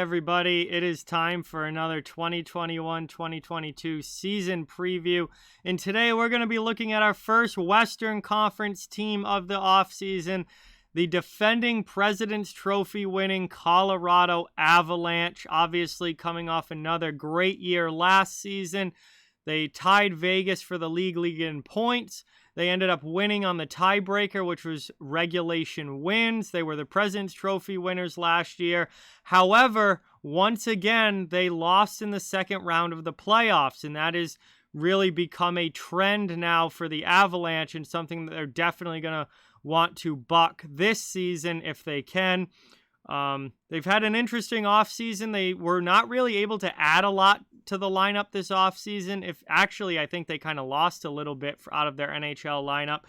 everybody. It is time for another 2021-2022 season preview. And today we're going to be looking at our first Western Conference team of the offseason, the defending President's Trophy winning Colorado Avalanche, obviously coming off another great year last season. They tied Vegas for the league in points. They ended up winning on the tiebreaker, which was regulation wins. They were the President's Trophy winners last year. However, once again, they lost in the second round of the playoffs, and that has really become a trend now for the Avalanche and something that they're definitely going to want to buck this season if they can. They've had an interesting offseason. They were not really able to add a lot to the lineup this offseason. I think they kind of lost a little bit out of their NHL lineup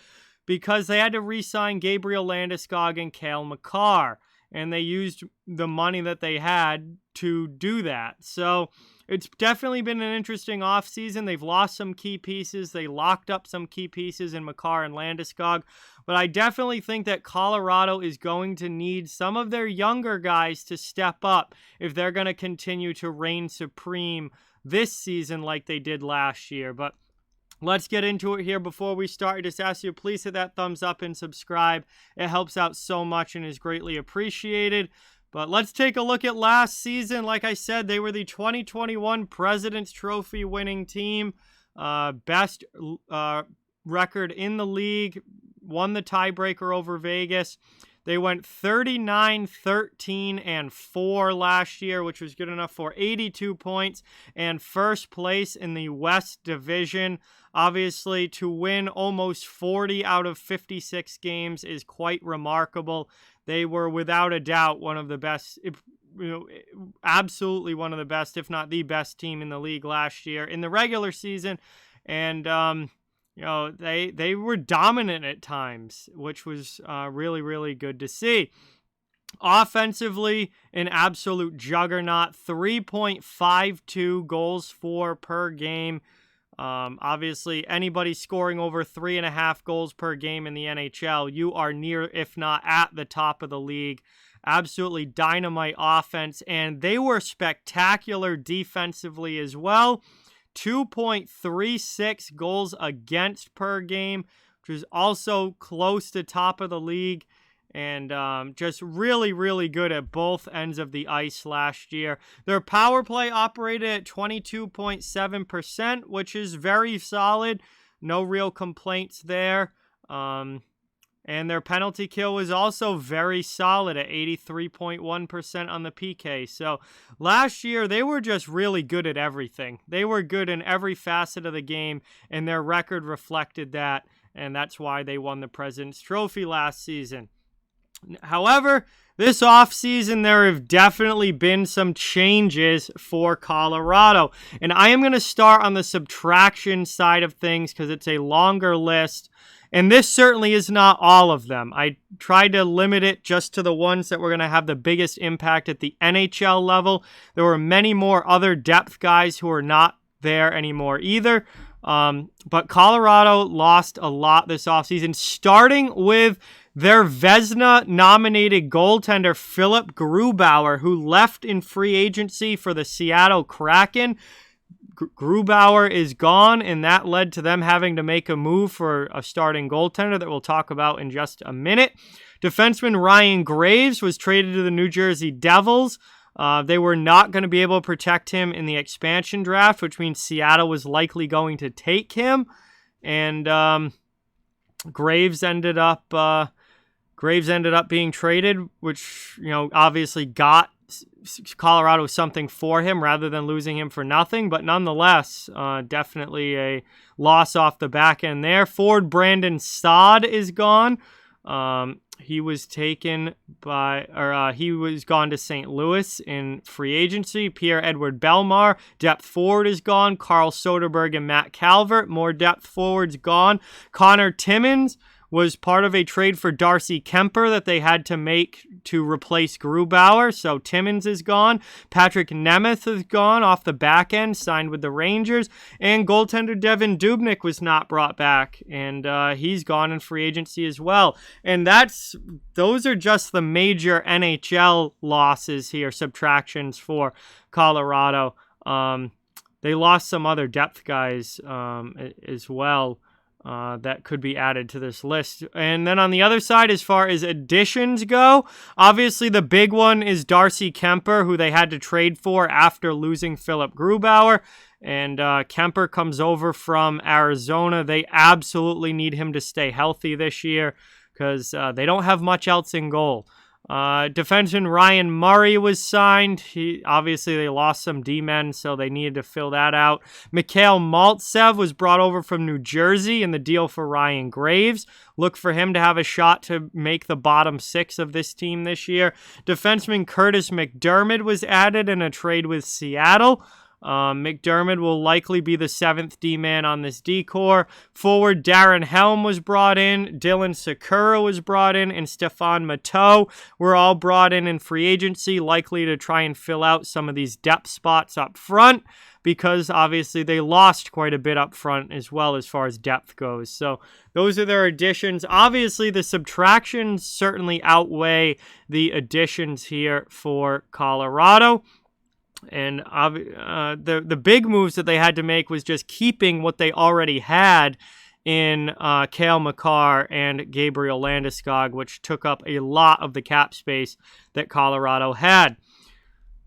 because they had to re-sign Gabriel Landeskog and Cale Makar, and they used the money that they had to do that. So it's definitely been an interesting offseason. They've lost some key pieces. They locked up some key pieces in Makar and Landeskog. But I definitely think that Colorado is going to need some of their younger guys to step up if they're going to continue to reign supreme this season like they did last year. But let's get into it here. Before we start, I just ask you, please hit that thumbs up and subscribe. It helps out so much and is greatly appreciated. But let's take a look at last season. Like I said, they were the 2021 President's Trophy winning team. Best record in the league. Won the tiebreaker over Vegas. They went 39-13-4 last year, which was good enough for 82 points and first place in the West Division. Obviously, to win almost 40 out of 56 games is quite remarkable. They were without a doubt one of the best, absolutely one of the best, if not the best team in the league last year in the regular season. And, they were dominant at times, which was really, really good to see. Offensively, an absolute juggernaut, 3.52 goals for per game. Obviously, anybody scoring over 3.5 goals per game in the NHL, you are near, if not at the top of the league. Absolutely dynamite offense, and they were spectacular defensively as well. 2.36 goals against per game, which is also close to top of the league, and just really, really good at both ends of the ice last year. Their power play operated at 22.7%, which is very solid. No real complaints there. And their penalty kill was also very solid at 83.1% on the PK. So last year, they were just really good at everything. They were good in every facet of the game, and their record reflected that, and that's why they won the President's Trophy last season. However, this offseason, there have definitely been some changes for Colorado. And I am going to start on the subtraction side of things because it's a longer list. And this certainly is not all of them. I tried to limit it just to the ones that were going to have the biggest impact at the NHL level. There were many more other depth guys who are not there anymore either. But Colorado lost a lot this offseason, starting with their Vezina-nominated goaltender, Philip Grubauer, who left in free agency for the Seattle Kraken. Grubauer is gone, and that led to them having to make a move for a starting goaltender that we'll talk about in just a minute. Defenseman Ryan Graves was traded to the New Jersey Devils. They were not going to be able to protect him in the expansion draft, which means Seattle was likely going to take him. And Graves ended up being traded, which obviously got Colorado something for him rather than losing him for nothing, but nonetheless, definitely a loss off the back end there. Forward Brandon Saad is gone. He was gone to St. Louis in free agency. Pierre-Edouard Bellemare, depth forward, is gone. Carl Soderberg and Matt Calvert, more depth forwards, gone. Connor Timmins was part of a trade for Darcy Kemper that they had to make to replace Grubauer. So Timmins is gone. Patrick Nemeth is gone off the back end, signed with the Rangers. And goaltender Devin Dubnyk was not brought back, and he's gone in free agency as well. And those are just the major NHL losses here, subtractions for Colorado. They lost some other depth guys as well that could be added to this list. And then on the other side, as far as additions go, obviously the big one is Darcy Kemper, who they had to trade for after losing Philip Grubauer. And Kemper comes over from Arizona. They absolutely need him to stay healthy this year because they don't have much else in goal. Defenseman Ryan Murray was signed. Obviously, they lost some D-men, so they needed to fill that out. Mikhail Maltsev was brought over from New Jersey in the deal for Ryan Graves. Look for him to have a shot to make the bottom six of this team this year. Defenseman Curtis Mcdermott was added in a trade with Seattle. Mcdermott will likely be the seventh D-man on this D-core. Forward Darren Helm was brought in, Dylan Sakura was brought in, and Stefan Matteau were all brought in free agency, likely to try and fill out some of these depth spots up front, because obviously they lost quite a bit up front as well as far as depth goes. So those are their additions. Obviously, the subtractions certainly outweigh the additions here for Colorado. And the big moves that they had to make was just keeping what they already had in Cale Makar and Gabriel Landeskog, which took up a lot of the cap space that Colorado had.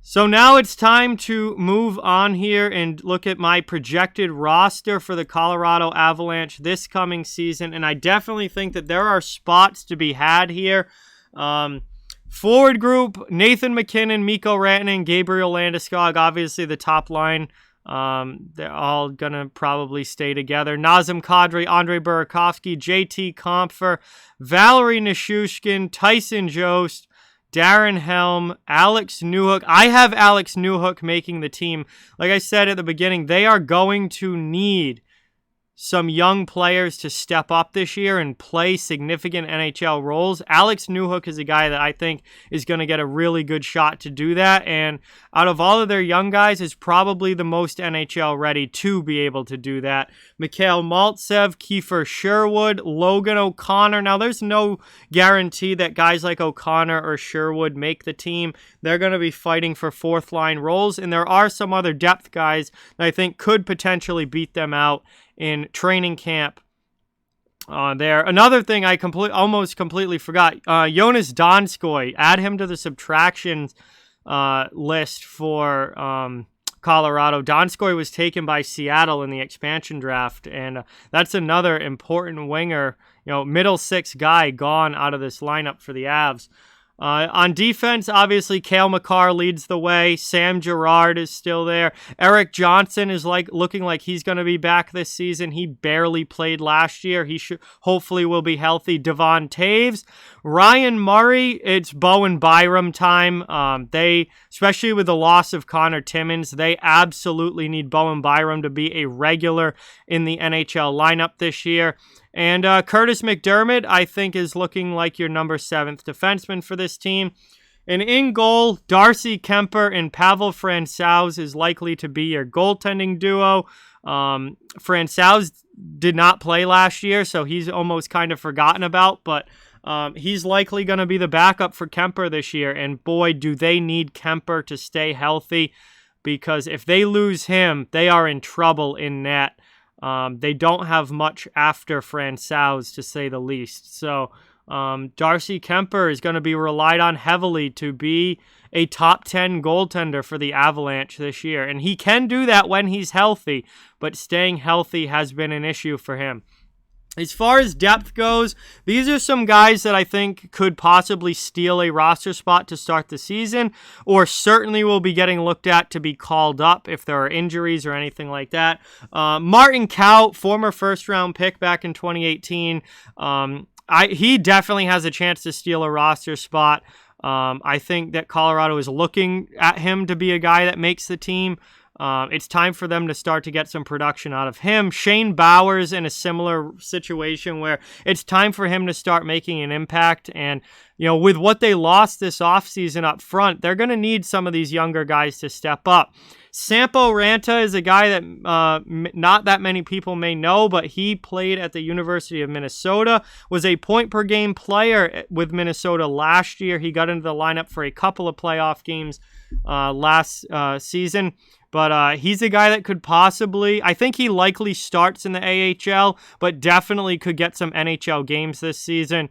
So now it's time to move on here and look at my projected roster for the Colorado Avalanche this coming season. And I definitely think that there are spots to be had here. Forward group, Nathan MacKinnon, Mikko Rantanen, Gabriel Landeskog, obviously the top line. They're all going to probably stay together. Nazem Kadri, Andrei Burakovsky, JT Compher, Valerie Nichushkin, Tyson Jost, Darren Helm, Alex Newhook. I have Alex Newhook making the team. Like I said at the beginning, they are going to need some young players to step up this year and play significant NHL roles. Alex Newhook is a guy that I think is going to get a really good shot to do that, and out of all of their young guys is probably the most NHL ready to be able to do that. Mikhail Maltsev, Kiefer Sherwood, Logan O'Connor. Now, there's no guarantee that guys like O'Connor or Sherwood make the team. They're going to be fighting for fourth line roles, and there are some other depth guys that I think could potentially beat them out in training camp there. Another thing I almost completely forgot, Jonas Donskoi, add him to the subtractions list for Colorado. Donskoi was taken by Seattle in the expansion draft, and that's another important winger, middle six guy gone out of this lineup for the Avs. On defense, obviously, Cale Makar leads the way. Sam Girard is still there. Eric Johnson is looking like he's going to be back this season. He barely played last year. He hopefully will be healthy. Devon Taves. Ryan Murray, it's Bowen Byram time. They, especially with the loss of Connor Timmins, they absolutely need Bowen Byram to be a regular in the NHL lineup this year. And Curtis Mcdermott, I think, is looking like your number 7th defenseman for this team. And in goal, Darcy Kemper and Pavel Francouz is likely to be your goaltending duo. Francouz did not play last year, so he's almost kind of forgotten about, but he's likely going to be the backup for Kemper this year. And boy, do they need Kemper to stay healthy, because if they lose him, they are in trouble in net. They don't have much after Francouz, to say the least. So Darcy Kemper is going to be relied on heavily to be a top 10 goaltender for the Avalanche this year. And he can do that when he's healthy, but staying healthy has been an issue for him. As far as depth goes, these are some guys that I think could possibly steal a roster spot to start the season, or certainly will be getting looked at to be called up if there are injuries or anything like that. Martin Kaut, former first-round pick back in 2018, he definitely has a chance to steal a roster spot. I think that Colorado is looking at him to be a guy that makes the team. It's time for them to start to get some production out of him. Shane Bowers in a similar situation where it's time for him to start making an impact. And, with what they lost this offseason up front, they're going to need some of these younger guys to step up. Sampo Ranta is a guy that not that many people may know, but he played at the University of Minnesota, was a point-per-game player with Minnesota last year. He got into the lineup for a couple of playoff games last season. But he's a guy that could possibly, I think he likely starts in the AHL, but definitely could get some NHL games this season.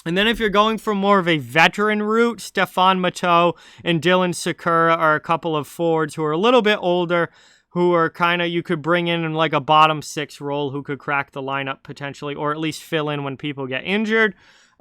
And then if you're going for more of a veteran route, Stefan Matteau and Dylan Sakura are a couple of forwards who are a little bit older, who are kind of, you could bring in like a bottom six role who could crack the lineup potentially, or at least fill in when people get injured.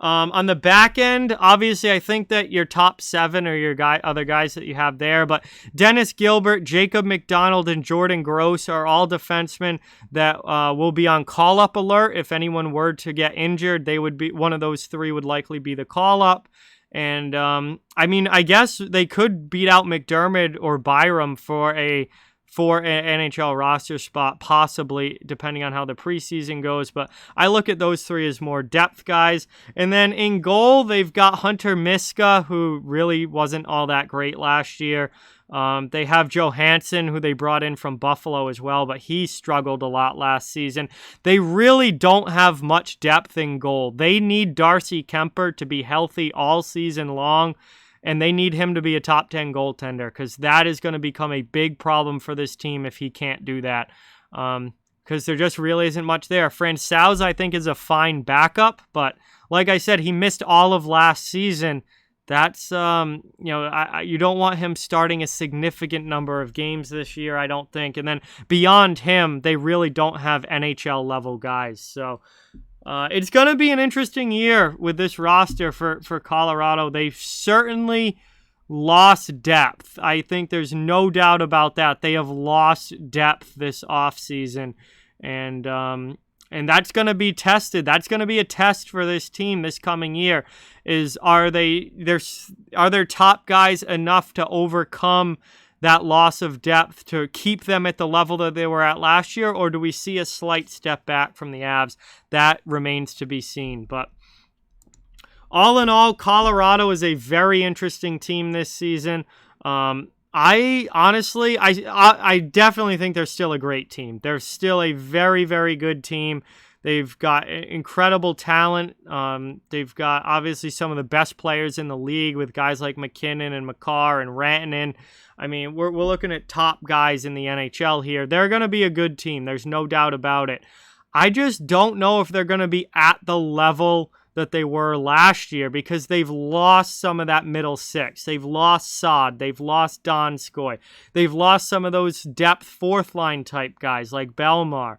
On the back end, obviously, I think that your top seven are your other guys that you have there. But Dennis Gilbert, Jacob McDonald, and Jordan Gross are all defensemen that will be on call-up alert. If anyone were to get injured, they would be one of those three would likely be the call-up. And I guess they could beat out Mcdermott or Byram for an NHL roster spot, possibly, depending on how the preseason goes. But I look at those three as more depth guys. And then in goal, they've got Hunter Miska, who really wasn't all that great last year. They have Johansson, who they brought in from Buffalo as well, but he struggled a lot last season. They really don't have much depth in goal. They need Darcy Kemper to be healthy all season long. And they need him to be a top 10 goaltender, because that is going to become a big problem for this team if he can't do that. Because there just really isn't much there. Francouz, I think, is a fine backup. But like I said, he missed all of last season. That's, you don't want him starting a significant number of games this year, I don't think. And then beyond him, they really don't have NHL level guys. So it's going to be an interesting year with this roster for Colorado. They've certainly lost depth. I think there's no doubt about that. They have lost depth this offseason, and that's going to be tested. That's going to be a test for this team this coming year. Are their top guys enough to overcome that loss of depth to keep them at the level that they were at last year, or do we see a slight step back from the Avs? That remains to be seen. But all in all, Colorado is a very interesting team this season. I definitely think they're still a great team. They're still a very, very good team. They've got incredible talent. They've got obviously some of the best players in the league with guys like McKinnon and Makar and Rantanen. I mean, we're looking at top guys in the NHL here. They're going to be a good team. There's no doubt about it. I just don't know if they're going to be at the level that they were last year, because they've lost some of that middle six. They've lost Saad. They've lost Donskoi. They've lost some of those depth fourth line type guys like Belmar.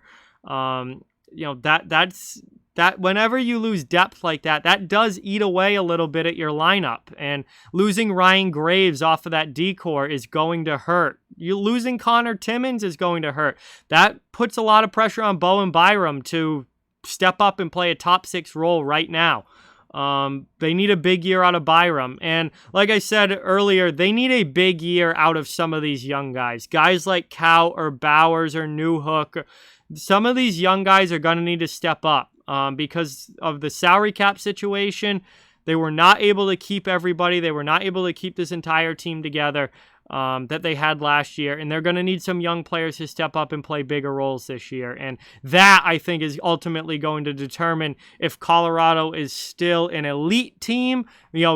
That whenever you lose depth like that, that does eat away a little bit at your lineup. And losing Ryan Graves off of that decor is going to hurt. You losing Connor Timmins is going to hurt. That puts a lot of pressure on Bowen Byram to step up and play a top six role right now. They need a big year out of Byram. And like I said earlier, they need a big year out of some of these young guys. Guys like Cow or Bowers or Newhook. Some of these young guys are going to need to step up because of the salary cap situation. They were not able to keep everybody. They were not able to keep this entire team together that they had last year. And they're going to need some young players to step up and play bigger roles this year. And that, I think, is ultimately going to determine if Colorado is still an elite team,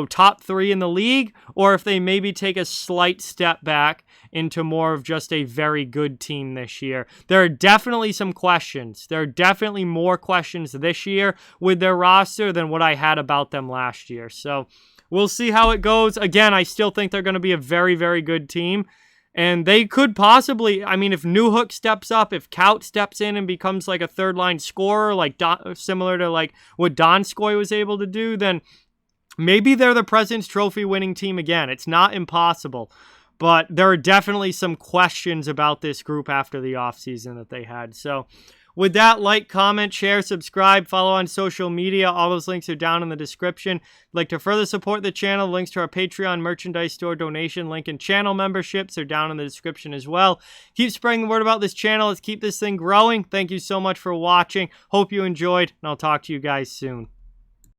top three in the league, or if they maybe take a slight step back into more of just a very good team this year. There are definitely some questions. There are definitely more questions this year with their roster than what I had about them last year. So we'll see how it goes. Again, I still think they're going to be a very, very good team. And they could possibly, if Newhook steps up, if Kaut steps in and becomes like a third-line scorer, similar to like what Donskoi was able to do, then maybe they're the President's Trophy winning team again. It's not impossible. But there are definitely some questions about this group after the offseason that they had. So With that, like, comment, share, subscribe, follow on social media. All those links are down in the description. If you'd like to further support the channel, links to our Patreon merchandise store donation link and channel memberships are down in the description as well. Keep spreading the word about this channel. Let's keep this thing growing. Thank you so much for watching. Hope you enjoyed, and I'll talk to you guys soon.